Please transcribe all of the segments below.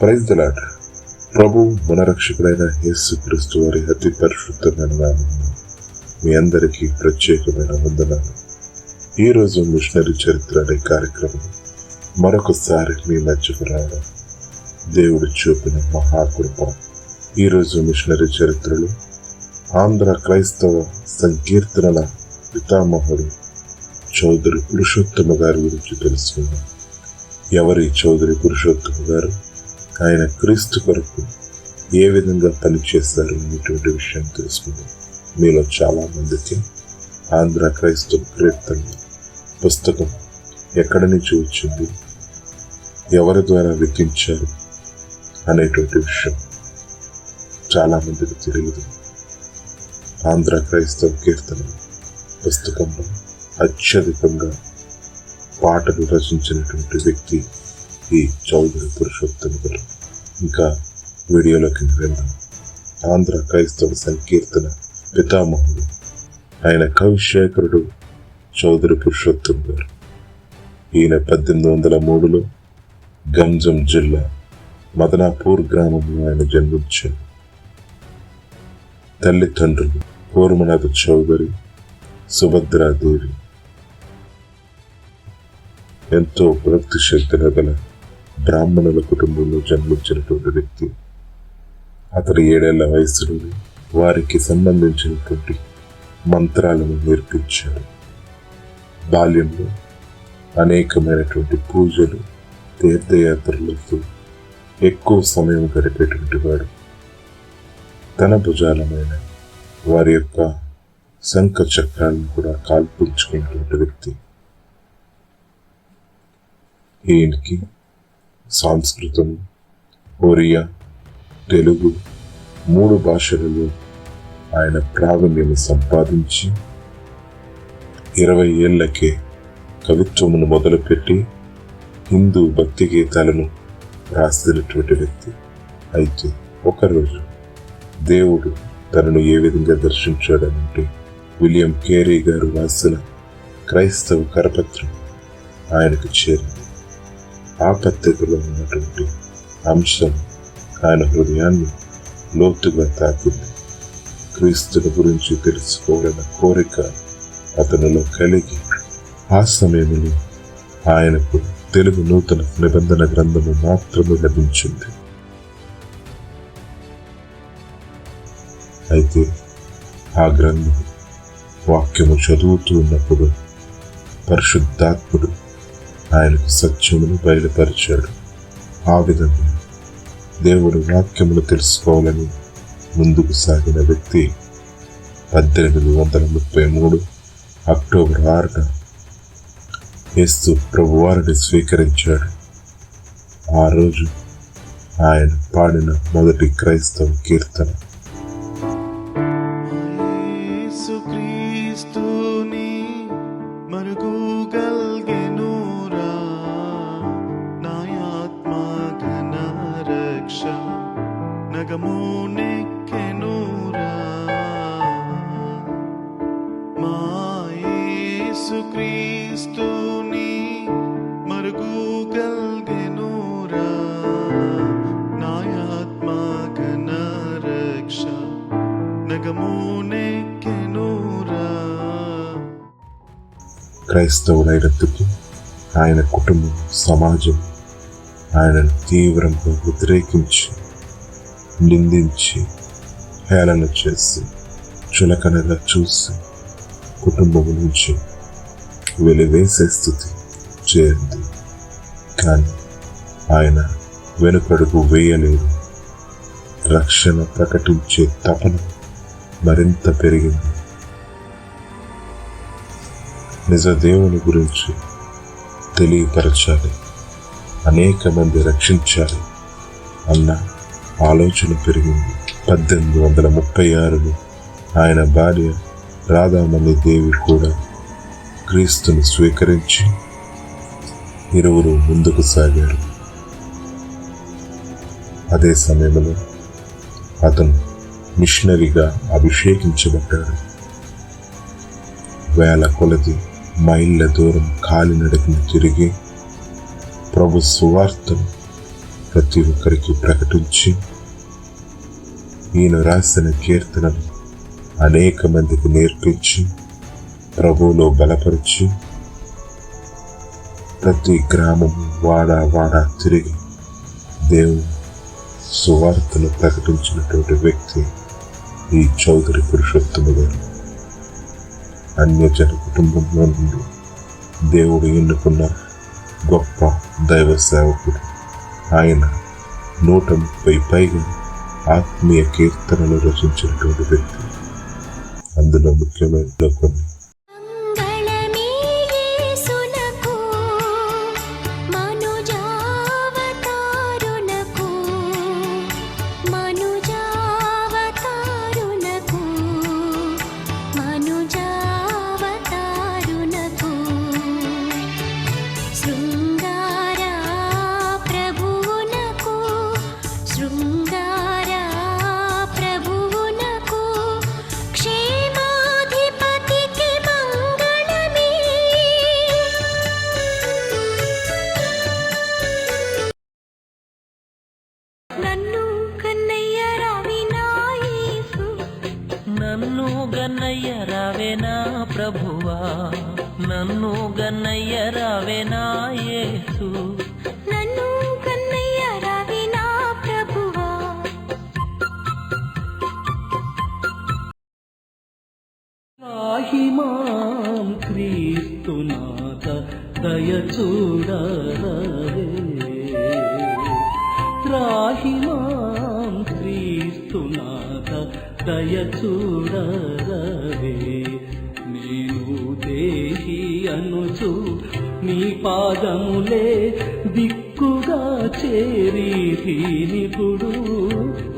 Praise the lord. ప్రభు మన రక్షకుడైన యేసుక్రీస్తు వారి అతి పరిశుద్ధమైన నామమున మీ అందరికీ ప్రత్యేకమైన వందనాలు. ఈరోజు మిషనరీ చరిత్ర అనే కార్యక్రమం మరొకసారి మీ మధ్యకు రావడం దేవుడు చూపిన మహాకృప. ఈరోజు మిషనరీ చరిత్రలో ఆంధ్ర క్రైస్తవ సంకీర్తనల పితామహుడు చౌదరి పురుషోత్తమ గారి గురించి తెలుసుకుందాం. ఎవరి చౌదరి పురుషోత్తమ గారు? ఆయన క్రీస్తు కొరకు ఏ విధంగా పనిచేస్తారు అనేటువంటి విషయం తెలుసుకుందాం. మీలో చాలా మందికి ఆంధ్ర క్రైస్తవ కీర్తనల పుస్తకం ఎక్కడి నుంచి వచ్చింది, ఎవరి ద్వారా లిఖించారు అనేటువంటి విషయం చాలా మందికి తెలియదు. ఆంధ్ర క్రైస్తవ కీర్తనల పుస్తకంలో అత్యధికంగా పాటలు రచించినటువంటి వ్యక్తి ఈ చౌదరి పురుషోత్తమ గారు. ఇంకా వీడియోలోకి వెళ్దాం. ఆంధ్ర క్రైస్తవ సంకీర్తన పితామహుడు, ఆయన కవిశేఖరుడు చౌదరి పురుషోత్తమ గారు. ఈయన 1803లో గంజం జిల్లా మదనాపూర్ గ్రామంలో ఆయన జన్మించారు. తల్లిదండ్రులు కూర్మనాథ చౌదరి, సుభద్రాదేవి. ఎంతో భక్తి శ్రద్ధ గల బ్రాహ్మణుల కుటుంబంలో జన్మించినటువంటి వ్యక్తి. అతడు 7 ఏళ్ల వయసులోనే వారికి సంబంధించినటువంటి మంత్రాలను నేర్పించాడు. బాల్యంలో అనేకమైనటువంటి పూజలు, తీర్థయాత్రలతో ఎక్కువ సమయం గడిపేటువంటి వాడు. తన భుజాలమైన వారి యొక్క శంఖ చక్రాలను కూడా కాల్పించుకున్నటువంటి వ్యక్తి. ఈయనకి సంస్కృతం, ఒరియా, తెలుగు 3 భాషలలో ఆయన ప్రావీణ్యం సంపాదించి 20 ఏళ్లకే కవిత్వమును మొదలుపెట్టి హిందూ భక్తి గీతాలను రాసినటువంటి వ్యక్తి. అయితే ఒకరోజు దేవుడు తనను ఏ విధంగా దర్శించాడనంటే, విలియం కేరీ గారు రాసిన క్రైస్తవ కరపత్రం ఆయనకు చేరింది. ఆ పత్రికలో ఉన్నటువంటి అంశం ఆయన హృదయాన్ని లోతుగా తాకింది. క్రీస్తుని గురించి తెలుసుకోవాలన్న కోరిక అతనిలో కలిగి, ఆ సమయంలో ఆయనకు తెలుగు నూతన నిబంధన గ్రంథము మాత్రమే లభించింది. అయితే ఆ గ్రంథం వాక్యము చదువుతూ ఉన్నప్పుడు పరిశుద్ధాత్ముడు ఆయనకు సత్యమును బయలుపరిచాడు. ఆ విధంగా దేవుడు వాక్యమును తెలుసుకోవాలని ముందుకు సాగిన వ్యక్తి 1833 అక్టోబర్ 6న యేసు ప్రభువారిని స్వీకరించాడు. ఆ రోజు ఆయన పాడిన మొదటి క్రైస్తవ కీర్తన క్రైస్తవులైనందుకు ఆయన కుటుంబం, సమాజం ఆయనను తీవ్రంగా వ్యతిరేకించి, నిందించి, హేళన చేసి, చులకనగా చూసి కుటుంబం నుంచి వెలివేసే స్థితి చేరింది. కానీ ఆయన వెనుకడుగు వేయలేదు. రక్షణ ప్రకటించే తపన మరింత పెరిగింది. నిజ దేవుని గురించి తెలియపరచాలి, అనేక మంది రక్షించాలి అన్న ఆలోచన పెరిగింది. 1836లో ఆయన భార్య రాధామణి దేవి కూడా క్రీస్తుని స్వీకరించి ఇరువురు ముందుకు సాగారు. అదే సమయంలో అతను మిషనరీగా అభిషేకించబడ్డాడు. వేల కొలది మైళ్ళ దూరం కాలినడకను తిరిగి ప్రభు సువార్తను ప్రతి ఒక్కరికి ప్రకటించి ఈయన రాసిన కీర్తనలు అనేక మందికి నేర్పించి ప్రభువులో బలపరిచి ప్రతి గ్రామము వాడ తిరిగి దేవుని సువార్తను ప్రకటించినటువంటి వ్యక్తి ఈ చౌదరి పురుషోత్తమ గారు. అన్యజన కుటుంబంలో నుండి దేవుడు ఎన్నుకున్న గొప్ప దైవ సేవకుడు. ఆయన 130 పైగా ఆత్మీయ కీర్తనలు రచించినటువంటి వ్యక్తి. అందులో ముఖ్యమైన కొన్ని నన్ను గన్నయ్య రావేనా ప్రభువా, నన్ను గన్నయ్య రావేనా యేసు, నన్ను గన్నయ్య రావేనా ప్రభువా. రాహిమాం క్రీస్తునాథ దయ చూడరావే, రాహిమాం క్రీస్తునాథ దయ చూడరావే. నేను దేహి అనుచు నీ పాదములే దిక్కుగా చేరినిపుడు,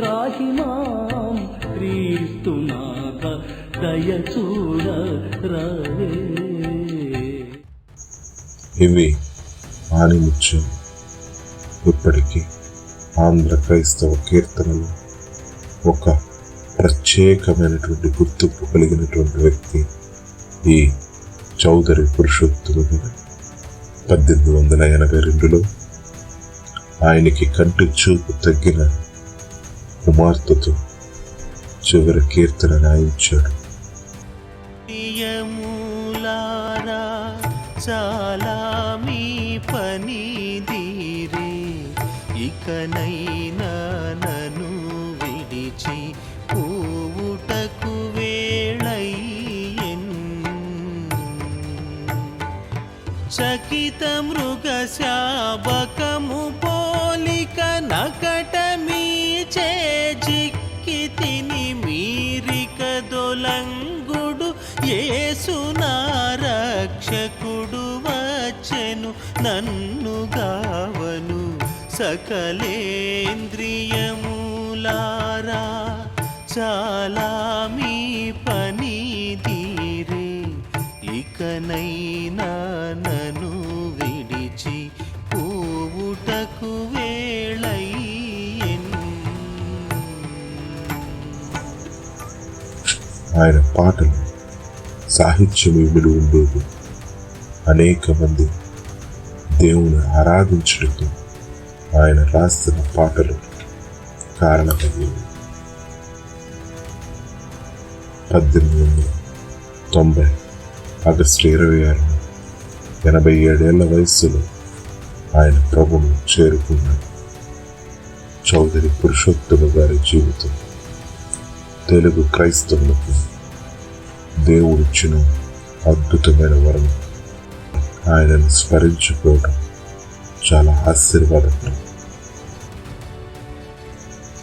రాహిమాం క్రీస్తునాథ దయ చూడరావే. ఇవి ఆనిముత్యం. ఇప్పటికీ ఆంధ్ర క్రైస్తవ కీర్తనలు ఒక ప్రత్యేకమైనటువంటి గుర్తింపు కలిగినటువంటి వ్యక్తి ఈ చౌదరి పురుషోత్తమ గారు. 1882లో ఆయనకి కంటి చూపు తగ్గిన కుమార్తెతో చివరి కీర్తన రాయించాడు. చాలా మీ పని దీరే, ఇకనైనా నన్ను విడిచి పోవుటకు వేళయ్యెన్. చకిత మృగ శాబకము పోలిక నకట మీచే జిక్కి తిని మీరిక దొలంగుడు యేసు నా రక్షకుడు వచ్చెను, నన్ను గావను సకలేంద్రియములారా. చాలా మీ పని దీరే, ఇకనైనా నన్ను విడిచి పోవుటకు వేళయ్యెన్. ఆయన పాటలు సాహిత్యం ఇమిడి ఉండేది. అనేక మంది దేవుని ఆరాధించడానికి ఆయన రాసిన పాటలు కారణమయ్యేవి. 1890 ఆగస్టు 26 87 ఏళ్ల వయస్సులో ఆయన ప్రభువును చేరుకున్నాడు. చౌదరి పురుషోత్తమ గారి జీవితం తెలుగు క్రైస్తవులకు దేవుడిచ్చిన అద్భుతమైన వరం. ఆయనను స్మరించుకోవడం చాలా ఆశీర్వాదకరం.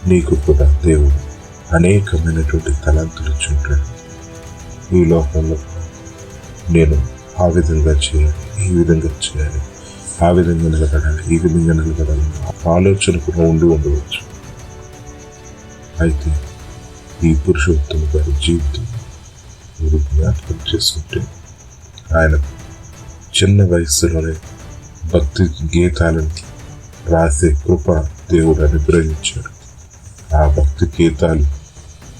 నీకు కూడా దేవుడు అనేకమైనటువంటి తలంతులు ఇచ్చుంటాడు. ఈ లోకంలో నేను ఆ విధంగా చేయాలి, ఈ విధంగా చేయాలి, ఆ విధంగా నిలబడాలి, ఈ విధంగా నిలబడాలి ఆలోచన కూడా ఉండవచ్చు. అయితే ఈ పురుషోత్తమ గారి జీవితం మీరు జ్ఞాపకం చేసుకుంటే ఆయన చిన్న వయస్సులోనే భక్తి గీతాలను రాసే కృప దేవుడు అనుగ్రహించాడు. ఆ భక్తి గీతాలు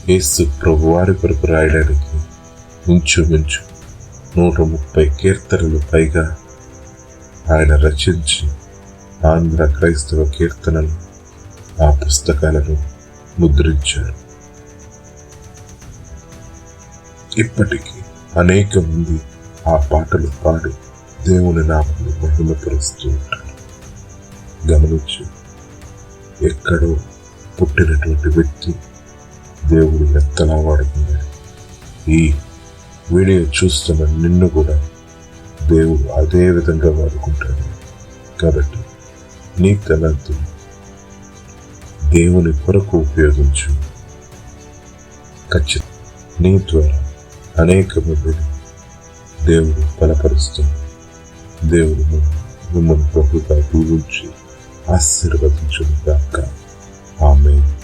యేసు ప్రభువారి కొరకు రాయడానికి ఇంచుమించు 130 కీర్తనలు పైగా ఆయన రచించి ఆంధ్ర క్రైస్తవ కీర్తనలు ఆ పుస్తకాలను ముద్రించారు. ఇప్పటికీ అనేక మంది ఆ పాటలు పాడి దేవుని నామమును మహిమపరుస్తూ ఉంటారు. గమనించు, ఎక్కడో పుట్టినటువంటి వ్యక్తి దేవుడు ఎంతలా వాడుకున్నాడు. ఈ వీడియో చూస్తున్న నిన్ను కూడా దేవుడు అదే విధంగా వాడుకుంటాడు. కాబట్టి నీ తలంతులు దేవుని కొరకు ఉపయోగించు. ఖచ్చితంగా నీ ద్వారా అనేక మందిని దేవుడు బలపరుస్తుంది. దేవుడు మిమ్మల్ని బహుగా దీవించి ఆశీర్వదించును గాక. ఆమేన్.